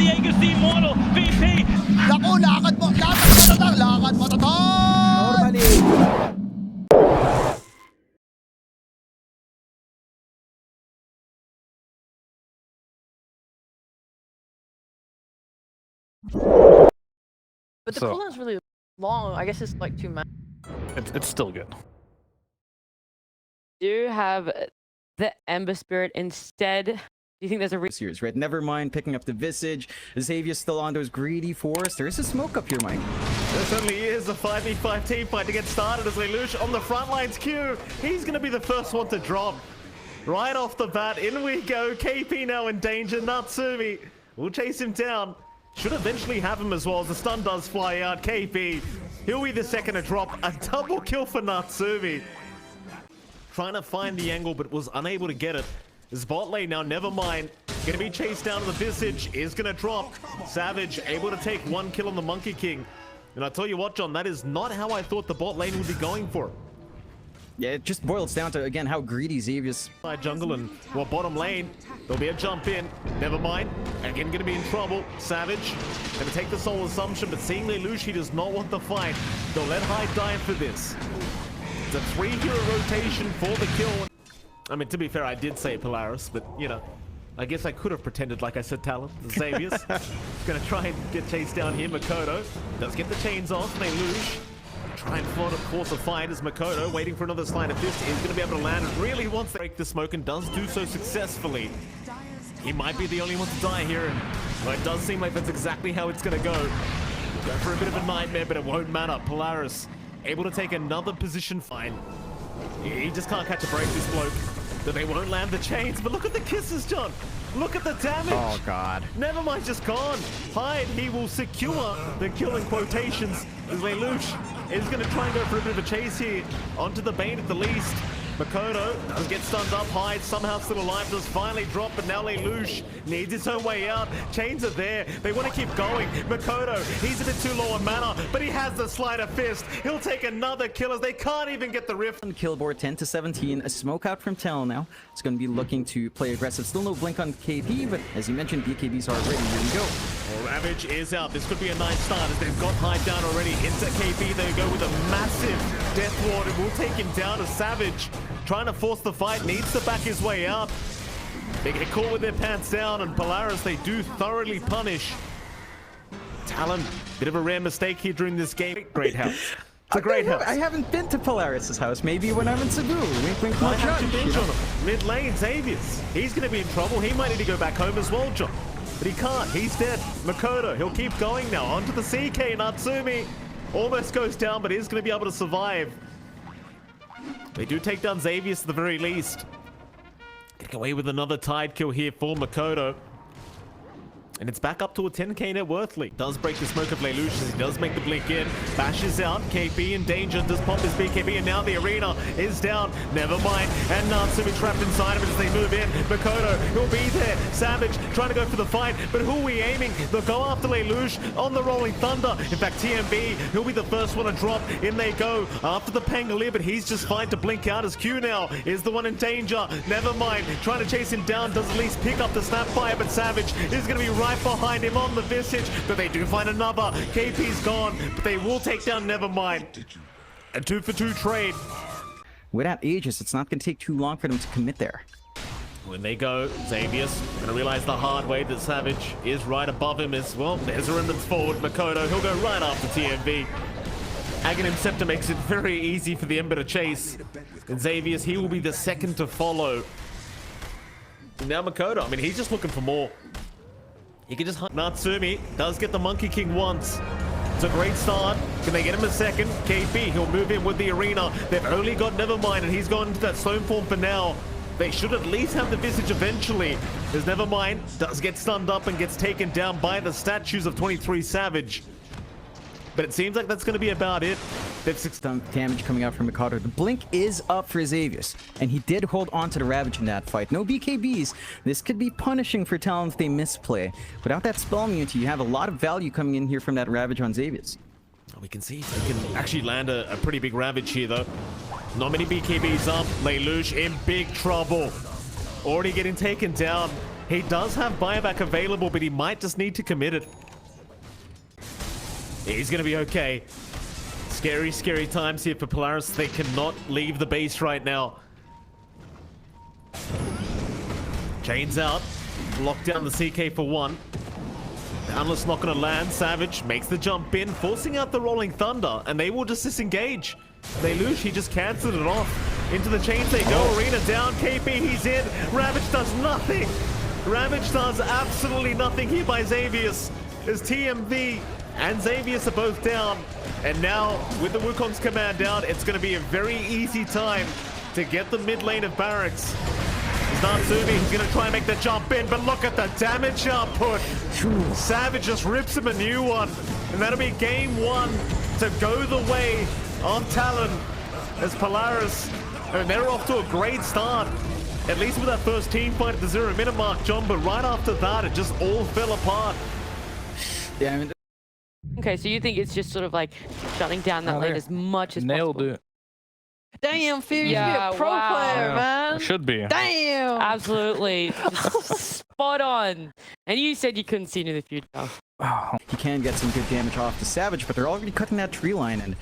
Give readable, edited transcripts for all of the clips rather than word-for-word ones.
Diego's the immortal VP. Naku, lakad mo matatag, lakad matatag! Normally. But the cooldown's really long. I guess it's like 2 minutes. It's still good. Do you have the Ember Spirit instead? Do you think there's a Series, right? Never mind picking up the Visage. Xavier's still on those greedy forests. There is a smoke up here, Mike. There certainly is a 5v5 team fight to get started as Lelouch on the front lines queue. He's going to be the first one to drop. Right off the bat, in we go. KP now in danger. Natsumi will chase him down. Should eventually have him as well as the stun does fly out. KP, he'll be the second to drop. A double kill for Natsumi. Trying to find the angle but was unable to get it. His bot lane now, never mind. Gonna be chased down to the Visage, is gonna drop. Savage able to take 1 kill on the Monkey King. And I tell you what, John, that is not how I thought the bot lane would be going for. Yeah, it just boils down to, again, how greedy Xavier's. Side jungle and, well, bottom lane. There'll be a jump in. Never mind. Again, gonna be in trouble. Savage gonna take the soul assumption, but seeing Lelouch, he does not want the fight. They'll let Hyde die for this. It's a 3-hero rotation for the kill. I mean, to be fair, I did say Polaris, but, you know, I guess I could have pretended like I said Talon. Xavier's gonna try and get chased down here. Makoto does get the chains off. Lelouch try and float, of course, a fight as Makoto waiting for another slide of fist is going to be able to land and really wants to break the smoke and does do so successfully. He might be the only one to die here, and well, it does seem like that's exactly how it's going to go. Go for a bit of a nightmare, but it won't matter. Polaris able to take another position fine. He just can't catch a break, this bloke. That they won't land the chains, but look at the kisses, John. Look at the damage. Oh, God. Never mind, just gone. Hyde, he will secure the kill in quotations as Lelouch is going to try and go for a bit of a chase here. Onto the Bane at the least. Makoto does get stunned up. Hyde somehow still alive, does finally drop, but now Lelouch needs his own way out. Chains are there. They want to keep going. Makoto, he's a bit too low on mana, but he has the sleight of fist. He'll take another kill as they can't even get the rift. Kill board 10 to 17. A smoke out from Talon now. It's going to be looking to play aggressive. Still no blink on KP, but as you mentioned, BKBs are ready. Here we go. Well, Ravage is out. This could be a nice start as they've got Hyde down already. Into KP, they go with a massive Death Ward and will take him down as Savage. Trying to force the fight, needs to back his way out. They get caught with their pants down, and Polaris, they do thoroughly punish. Talon, bit of a rare mistake here during this game. Great house. It's a great house. I haven't been to Polaris's house. Maybe when I'm in Cebu. Wink, wink, Might nudge, have to nudge, binge you on know? him. Mid lane, Xavier's. He's going to be in trouble. He might need to go back home as well, John. But he can't. He's dead. Makoto, he'll keep going now. Onto the CK. Natsumi almost goes down, but is going to be able to survive. They do take down Xavier's at the very least. Get away with another tide kill here for Makoto. And it's back up to a 10k net worth lead. Does break the smoke of Lelouch as he does make the blink in. Bashes out. KP in danger. Does pop his BKB and now the arena is down. Never mind. And Natsumi trapped inside of it as they move in. Makoto, he'll be there. Savage trying to go for the fight. But who are we aiming? They'll go after Lelouch on the Rolling Thunder. In fact, TMB, he'll be the first one to drop. In they go after the Pangolier, but he's just fine to blink out as Q now is the one in danger. Never mind. Trying to chase him down. Does at least pick up the Snapfire, but Savage is going to be right behind him on the Visage, but they do find another. KP's gone, but they will take down Nevermind. A 2-for-2 trade. Without Aegis, it's not going to take too long for them to commit there. When they go, Xavier's going to realize the hard way that Savage is right above him as well. There's a remnants forward. Makoto, he'll go right after TMV. Aghanim Scepter makes it very easy for the Ember to chase. And Xavier's, he will be the second to follow. Now Makoto, I mean, he's just looking for more. He can just hunt. Natsumi does get the Monkey King once. It's a great start. Can they get him a second? KP, he'll move in with the arena. They've only got Nevermind, and he's gone into that stone form for now. They should at least have the Visage eventually. As Nevermind does get stunned up and gets taken down by the statues of 23 Savage. But it seems like that's going to be about it. They've 6 damage coming out from Mikado. The blink is up for Xavier's, and he did hold on to the Ravage in that fight. No BKBs. This could be punishing for Talon if they misplay. Without that spell immunity, you have a lot of value coming in here from that Ravage on Xavier's. We can see if they can actually land a pretty big Ravage here, though. Not many BKBs up. Lelouch in big trouble. Already getting taken down. He does have buyback available, but he might just need to commit it. He's going to be okay. Scary, scary times here for Polaris. They cannot leave the base right now. Chains out. Lock down the CK for one. Downless not going to land. Savage makes the jump in, forcing out the Rolling Thunder, and they will just disengage. They lose. He just cancelled it off. Into the chains they go. Arena down. KP, he's in. Ravage does nothing. Ravage does absolutely nothing here by Xavius. As TMV and Xavius are both down. And now, with the Wukong's command down, it's going to be a very easy time to get the mid lane of Barracks. It's Natsumi, he's going to try and make the jump in, but look at the damage output. Savage just rips him a new one. And that'll be game one to go the way of Talon as Polaris. And they're off to a great start. At least with that first team fight at the 0-minute mark, John, but right after that, it just all fell apart. Yeah, I mean, Okay, so you think it's just sort of like shutting down that lane as much as Nailed possible? it. Damn, Figgs, Yeah, you be a pro wow. player, Yeah, man. should be. Damn. Absolutely. Spot on. And you said you couldn't see into the future. he can get some good damage off the Savage, but they're already cutting that tree line, and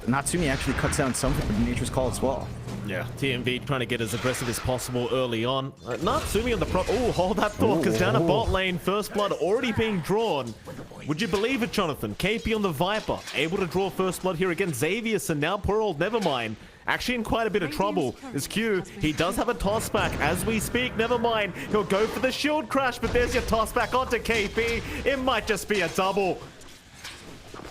Natsumi actually cuts down something with Nature's Call as well. Yeah, TMV trying to get as aggressive as possible early on. Natsumi on the prop. Oh, hold that thought, because down a bot lane, first blood already being drawn. Would you believe it, Jonathan? KP on the Viper, able to draw first blood here against Xavius, and now poor old Nevermind. Actually in quite a bit of trouble. Is Q, he does have a toss back as we speak. Nevermind, he'll go for the shield crash, but there's your toss back onto KP. It might just be a double.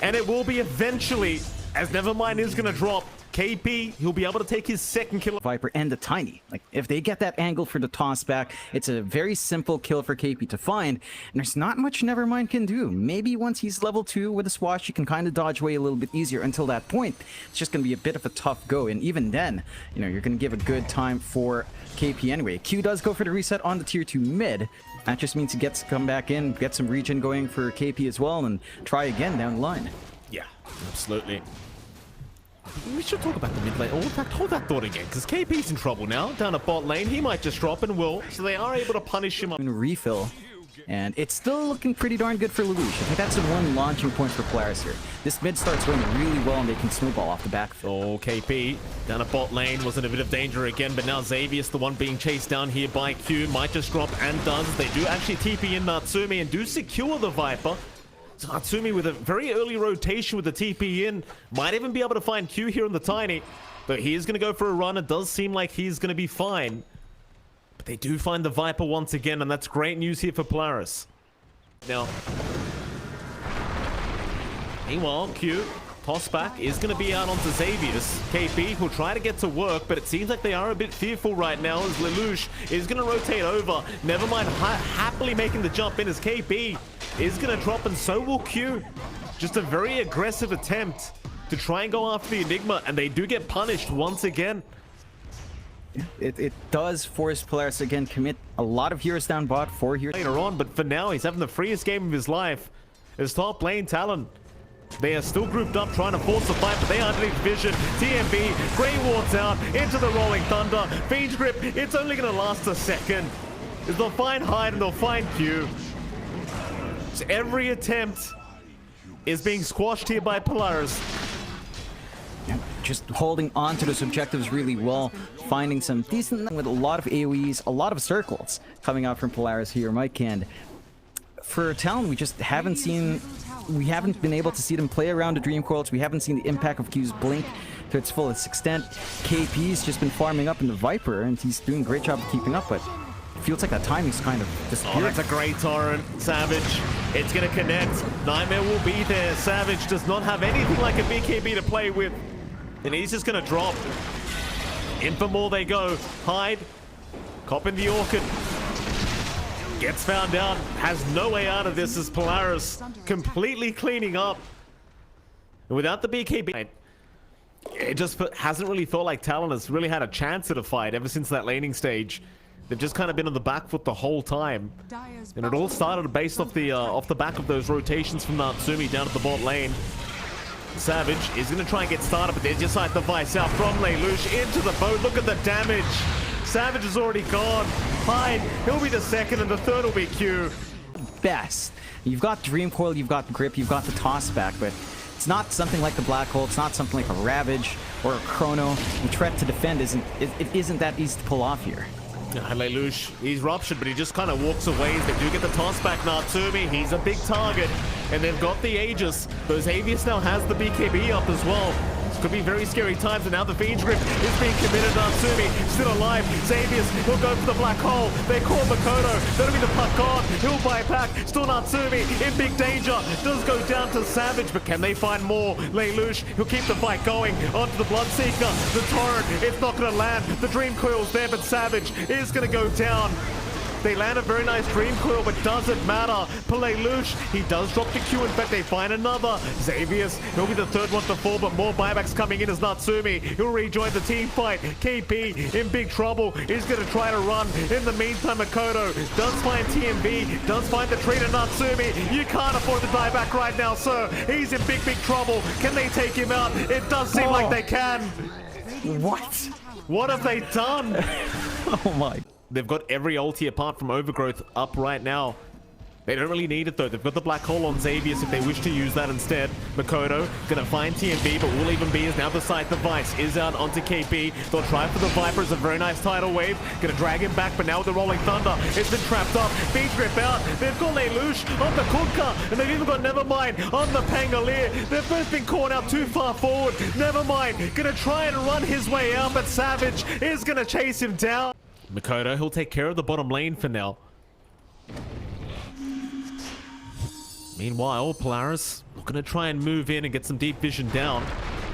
And it will be eventually, as Nevermind is going to drop. KP, he'll be able to take his second kill. Viper and the Tiny. Like, if they get that angle for the toss back, it's a very simple kill for KP to find, and there's not much Nevermind can do. Maybe once he's level 2 with a swash, you can kind of dodge away a little bit easier. Until that point, it's just going to be a bit of a tough go, and even then, you know, you're going to give a good time for KP anyway. Q does go for the reset on the tier 2 mid. That just means he gets to come back in, get some regen going for KP as well, and try again down the line. Yeah, absolutely. We should talk about the mid lane. Oh, in fact, hold that thought again, because KP's in trouble now. Down at bot lane, he might just drop and will. So they are able to punish him. Refill, and it's still looking pretty darn good for Lelouch. I think that's the one launching point for Polaris here. This mid starts going really well, and they can snowball off the backfield. Oh, KP down at bot lane was in a bit of danger again, but now Xavius, the one being chased down here by Q, might just drop and does. They do actually TP in Natsumi and do secure the Viper. So Natsumi with a very early rotation with the TP in. Might even be able to find Q here on the Tiny. But he is going to go for a run. It does seem like he's going to be fine. But they do find the Viper once again, and that's great news here for Polaris. Now, meanwhile, Q, toss back, is going to be out onto Xavius. KP will try to get to work, but it seems like they are a bit fearful right now as Lelouch is going to rotate over. Nevermind happily making the jump in as KP is going to drop, and so will Q. Just a very aggressive attempt to try and go after the Enigma, and they do get punished once again. It does force Polaris again commit a lot of heroes down bot, 4 heroes Later on, but for now, he's having the freest game of his life. His top lane, Talon. They are still grouped up trying to force the fight, but they are underneath vision. TMB, Grey Ward's out, into the Rolling Thunder. Fiend's Grip, it's only going to last a second. They'll find Hyde and they'll find Q. So every attempt is being squashed here by Polaris. just holding on to those objectives really well, finding some decent with a lot of AoEs, a lot of circles coming out from Polaris here, Mike. And for Talon, we just haven't seen, we haven't been able to see them play around the Dream Coils. We haven't seen the impact of Q's Blink to its fullest extent. KP's just been farming up in the Viper, and he's doing a great job of keeping up, but it feels like that timing's kind of disappeared. Oh, that's a great torrent. Savage, it's going to connect. Nightmare will be there. Savage does not have anything like a BKB to play with, and he's just going to drop. In for more they go. Hyde, cop in the Orchid. Gets found out, has no way out of this as Polaris completely cleaning up. And without the BKB, it just hasn't really felt like Talon has really had a chance at a fight ever since that laning stage. They've just kind of been on the back foot the whole time. And it all started based off the back of those rotations from Natsumi down at the bot lane. Savage is going to try and get started, but there's just like the vice out from Lelouch into the boat. Look at the damage. Savage is already gone. behind. He'll be the second, and the third will be Q. Best. You've got Dream Coil, you've got Grip, you've got the toss back, but it's not something like the Black Hole, it's not something like a Ravage or a Chrono. The threat to defend isn't that easy to pull off here. Lelouch, he's ruptured, but he just kind of walks away. They do get the toss back. Natsumi, he's a big target. And they've got the Aegis. But Xavius now has the BKB up as well. This could be very scary times, and now the Fiend's Grip is being committed. Natsumi still alive. Xavius, he'll go for the Black Hole. They call Makoto. That'll be the puck gone. He'll buy back. Still Natsumi in big danger. Does go down to Savage, but can they find more? Lelouch, he'll keep the fight going. Onto the Bloodseeker. The Torrent, it's not going to land. The Dream Coil's there, but Savage is going to go down. They land a very nice Dream Coil, but doesn't matter. Lelouch, he does drop the Q. In fact, they find another. Xavius, he'll be the third one to fall, but more buybacks coming in as Natsumi. He'll rejoin the team fight. KP in big trouble. He's going to try to run. In the meantime, Makoto does find TMB, does find the traitor Natsumi. You can't afford to die back right now, sir. He's in big trouble. Can they take him out? It does seem like they can. What? What have they done? Oh my. They've got every ulti apart from Overgrowth up right now. They don't really need it though. They've got the Black Hole on Xavius if they wish to use that instead. Makoto gonna find TMB, but Will Even Be is now beside the Vice. Is out onto KP. They'll try for the Vipers, a very nice tidal wave. Gonna drag him back, but now with the Rolling Thunder, it's been trapped up. Beat Grip out. They've got Lelouch on the Kunkka, and they've even got Nevermind on the Pangolier. They've both been caught out too far forward. Nevermind gonna try and run his way out, but Savage is gonna chase him down. Makoto, he'll take care of the bottom lane for now. Meanwhile, Polaris looking to try and move in and get some deep vision down.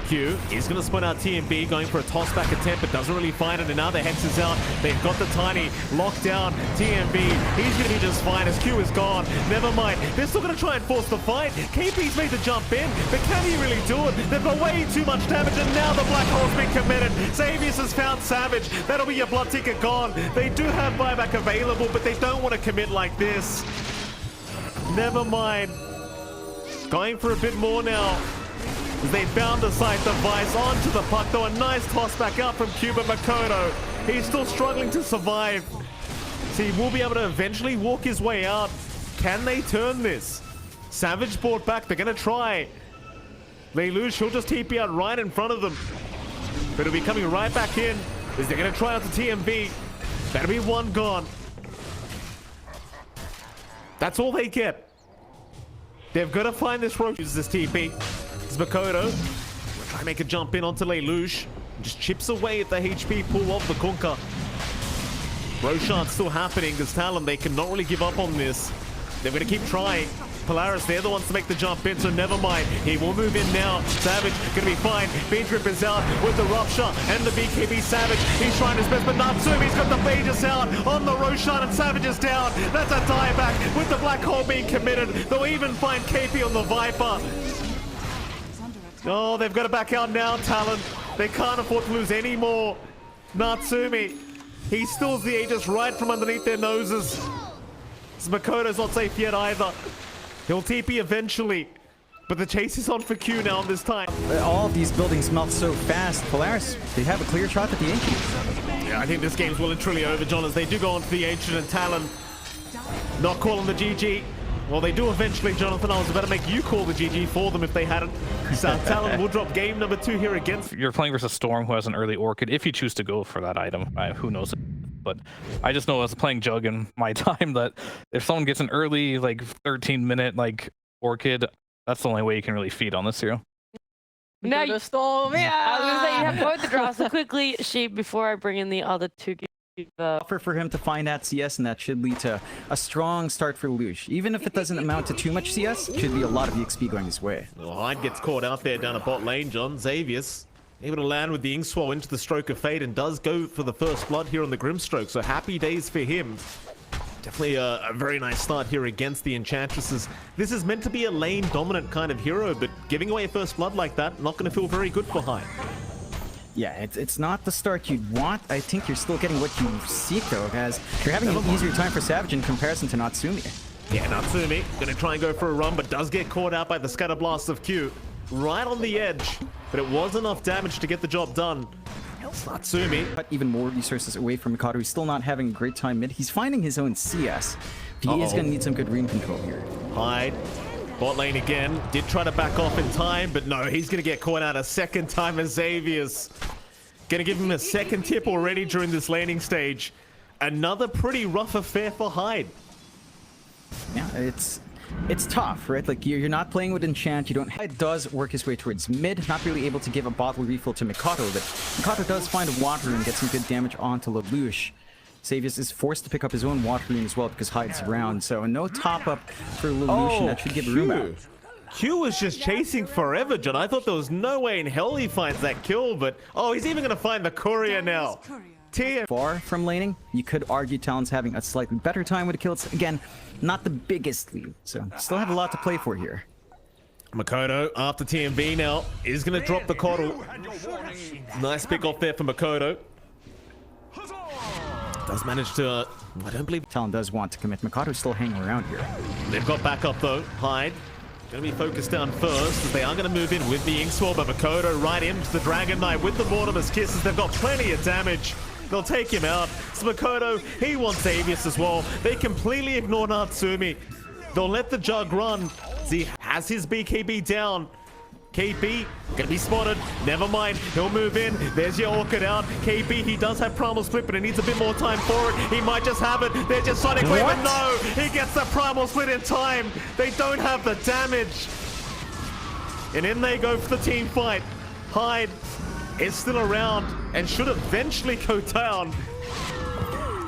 Q, he's going to split out TMB, going for a toss-back attempt, but doesn't really find it, and now the Hex is out. They've got the Tiny locked down. TMB, he's going to be just fine as Q is gone. Never mind. They're still going to try and force the fight. KP's made the jump in, but can he really do it? They've got way too much damage, and now the Black Hole's been committed. Xavius has found Savage. That'll be your Bloodseeker gone. They do have buyback available, but they don't want to commit like this. Never mind. Going for a bit more now. They found the site, the Vice onto the puck, though a nice toss back out from Cuba Makoto. He's still struggling to survive. So he will be able to eventually walk his way out. Can they turn this? Savage brought back, they're gonna try. Lelouch, he'll just TP out right in front of them. But he'll be coming right back in. Is they're gonna try out the TMB. That'll be one gone. That's all they get. They've got to find this rope. Uses this TP. It's Makoto. We'll try and make a jump in onto Lelouch. Just chips away at the HP pool of the Kunkka. Roshan's still happening because Talon, they cannot really give up on this. They're going to keep trying. Polaris, they're the ones to make the jump in, so never mind. He will move in now. Savage going to be fine. Beat Grip is out with the Rupture and the BKB Savage. He's trying his best, but Natsumi's got the Aegis out on the Roshan, and Savage is down. That's a dieback with the Black Hole being committed. They'll even find KP on the Viper. Oh, they've got to back out now, Talon. They can't afford to lose any more. Natsumi, he steals the Aegis right from underneath their noses. Makoto's not safe yet either. He'll TP eventually, but the chase is on for Q now this time. All of these buildings melt so fast. Polaris, they have a clear shot at the Ancient. Yeah, I think this game's well and truly over, John, as they do go on to the Ancient, and Talon not calling the GG. Well, they do eventually, Jonathan. I was about to make you call the GG for them if they hadn't. So Talon will drop game number 2 here against. You're playing versus Storm, who has an early Orchid, if you choose to go for that item. Who knows? But I just know as playing Jug in my time that if someone gets an early, like 13-minute, like Orchid, that's the only way you can really feed on this hero. No, The Storm, yeah. I was gonna say you have both the draws. So quickly, Sheep, before I bring in the other two. Offer for him to find that CS, and that should lead to a strong start for Lelouch. Even if it doesn't amount to too much CS, it should be a lot of EXP going his way. Well, Hyde gets caught out there down a bot lane, John. Xavius able to land with the Inkswell into the Stroke of Fate and does go for the first blood here on the Grimstroke, so happy days for him. Definitely a very nice start here against the Enchantresses. This is meant to be a lane dominant kind of hero, but giving away a first blood like that, not going to feel very good for Hyde. Yeah, it's not the start you'd want. I think you're still getting what you seek, though, as you're having an easier time for Savage in comparison to Natsumi. Yeah, Natsumi gonna try and go for a run, but does get caught out by the Scatter Blast of Q. Right on the edge, but it was enough damage to get the job done. Natsumi. Cut even more resources away from Mikado. He's still not having a great time mid. He's finding his own CS. He is going to need some good rune control here. Hyde. Bot lane again. Did try to back off in time, but no, he's going to get caught out a second time as Xavier's. Going to give him a second tip already during this laning stage. Another pretty rough affair for Hyde. Yeah, it's tough, right? Like, you're not playing with enchant. You don't. Hyde does work his way towards mid, not really able to give a bottle refill to Mikado, but Mikado does find a water and get some good damage onto Lelouch. Xavius is forced to pick up his own water rune as well because Hyde's around, so no top up for Lelouch, and that should give room out. Q was just chasing forever, John. I thought there was no way in hell he finds that kill, but oh, he's even going to find the courier now. Far from laning, you could argue Talon's having a slightly better time with the kills. Again, not the biggest lead, so still have a lot to play for here. Makoto, after TMB now, is going to drop the coddle. Nice pick off there for Makoto. Does manage to, I don't believe... Talon does want to commit. Mikado's still hanging around here. They've got backup though. Hyde. Going to be focused down first as they are going to move in with the Inkswell, but Makoto right into the Dragon Knight with the Mortimer's Kisses. They've got plenty of damage. They'll take him out. So Makoto, he wants Xavius as well. They completely ignore Natsumi. They'll let the Jug run. He has his BKB down. KP, gonna be spotted. Never mind, he'll move in. There's your Orchid out. KP, he does have Primal Split, but he needs a bit more time for it. He might just have it. There's just Sonic Wave, but no! He gets the Primal Split in time. They don't have the damage. And in they go for the team fight. Hyde is still around and should eventually go down.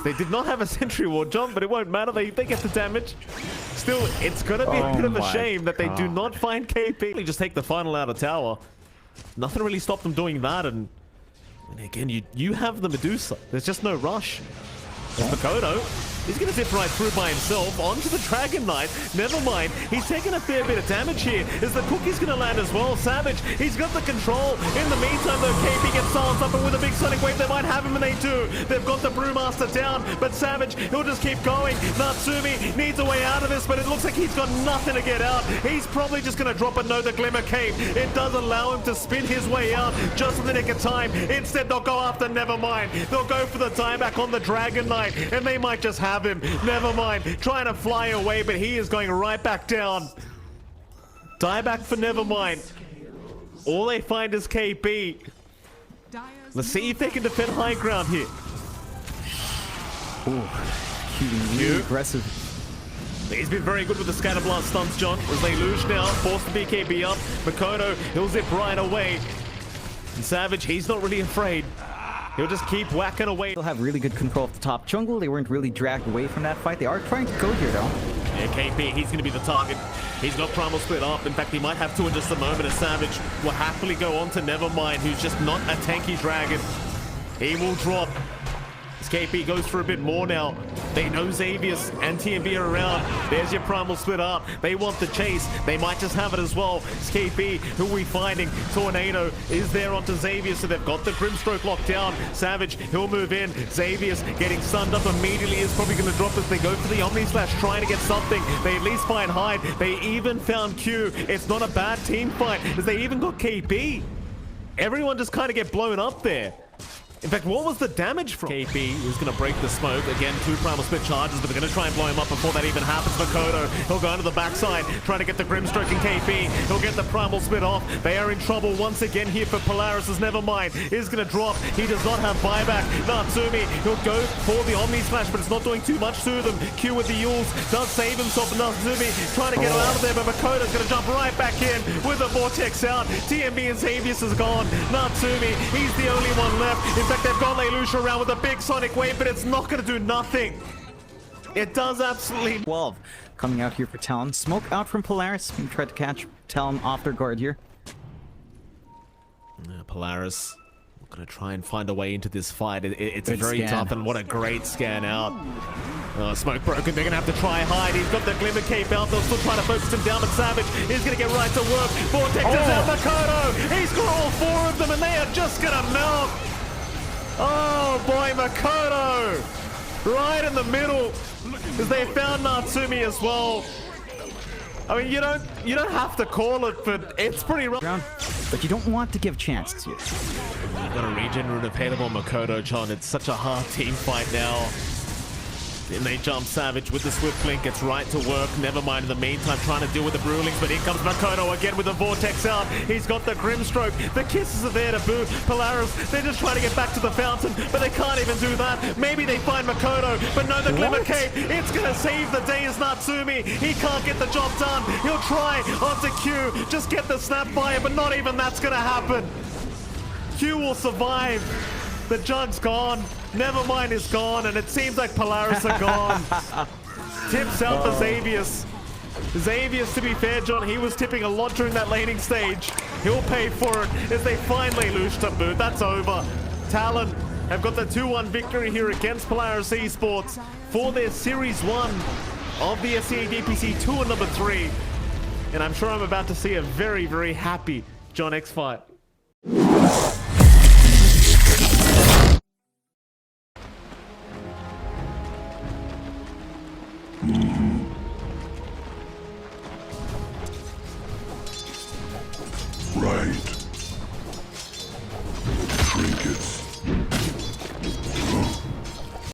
They did not have a sentry ward jump, but it won't matter. They get the damage. Still, it's going to be a bit of a shame that they do not find KP. They just take the final out of tower. Nothing really stopped them doing that. And again, you have the Medusa. There's just no rush. Makoto, he's going to zip right through by himself onto the Dragon Knight. Never mind, he's taking a fair bit of damage here. Is the Cookie's going to land as well? Savage, he's got the control. In the meantime, though, KP gets silenced up, and with a big Sonic Wave, they might have him, and they do. They've got the Brewmaster down, but Savage, he'll just keep going. Natsumi needs a way out of this, but it looks like he's got nothing to get out. He's probably just going to drop a no, the Glimmer Cape. It does allow him to spin his way out just in the nick of time. Instead, they'll go after Nevermind. They'll go for the dieback on the Dragon Knight, and they might just have him. Nevermind trying to fly away, but he is going right back down. Dieback for Nevermind. All they find is KP. Let's see if they can defend high ground here. Ooh, really aggressive. He's been very good with the Scatter Blast stunts, John, as they lose now. Force the BKB up. Makoto, he'll zip right away. And Savage, he's not really afraid. He'll just keep whacking away. They'll have really good control of the top jungle. They weren't really dragged away from that fight. They are trying to go here, though. Yeah, KP, he's going to be the target. He's got Primal Split up. In fact, he might have to in just a moment. As Savage will happily go on to Nevermind, who's just not a tanky dragon. He will drop. As KP goes for a bit more now. They know Xavius and TMB are around. There's your Primal Split up. They want the chase. They might just have it as well. It's KP, who are we finding? Tornado is there onto Xavius, so they've got the Grimstroke locked down. Savage, he'll move in. Xavius getting stunned up immediately is probably going to drop as they go for the Omni Slash, trying to get something. They at least find Hyde. They even found Q. It's not a bad team fight, as they even got KP. Everyone just kind of get blown up there. In fact, what was the damage from KP? Who's going to break the smoke. Again, 2 Primal Split charges, but they're going to try and blow him up before that even happens. Makoto, he'll go into the backside, trying to get the Grimstroke in KP. He'll get the Primal Split off. They are in trouble once again here for Polaris. Nevermind is going to drop. He does not have buyback. Natsumi, he'll go for the Omni Slash, but it's not doing too much to them. Q with the Yules does save himself. Natsumi trying to get him out of there, but Makoto's going to jump right back in with the Vortex out. TMB and Xavius is gone. Natsumi, he's the only one left. In fact, they've got Lelouch around with a big Sonic Wave, but it's not going to do nothing. It does absolutely... 12 coming out here for Talon. Smoke out from Polaris. We tried to catch Talon off their guard here. Polaris going to try and find a way into this fight. It's very tough, and what a great scan out. Smoke broken. They're going to have to try hide. He's got the Glimmer Cape out. They'll still try to focus him down, but Savage is going to get right to work. Vortex is out. Makoto! He's got all 4 of them, and they are just going to melt. Oh boy, Makoto! Right in the middle, because they found Natsumi as well. I mean, you don't have to call it, but it's pretty rough. but you don't want to give chances here. You've got a regen rune available, Makoto, John. It's such a hard team fight now. Then they jump Savage with the Swift Link. It's right to work. Never mind in the meantime trying to deal with the Brewlings, but here comes Makoto again with the Vortex out. He's got the Grim Stroke. The kisses are there to boot. Polaris, they're just trying to get back to the fountain, but they can't even do that. Maybe they find Makoto, but no, the Glimmer Cape. It's going to save the day as Natsumi. He can't get the job done. He'll try onto Q. Just get the Snapfire, but not even that's going to happen. Q will survive. The Jug's gone. Nevermind is gone, and it seems like Polaris are gone. Tips out for Xavius. Xavius, to be fair, John, he was tipping a lot during that laning stage. He'll pay for it as they finally lose to boot. That's over. Talon have got the 2-1 victory here against Polaris Esports for their Series 1 of the SCA DPC Tour number 3. And I'm sure I'm about to see a very, very happy johnxfire. Right. Trinkets.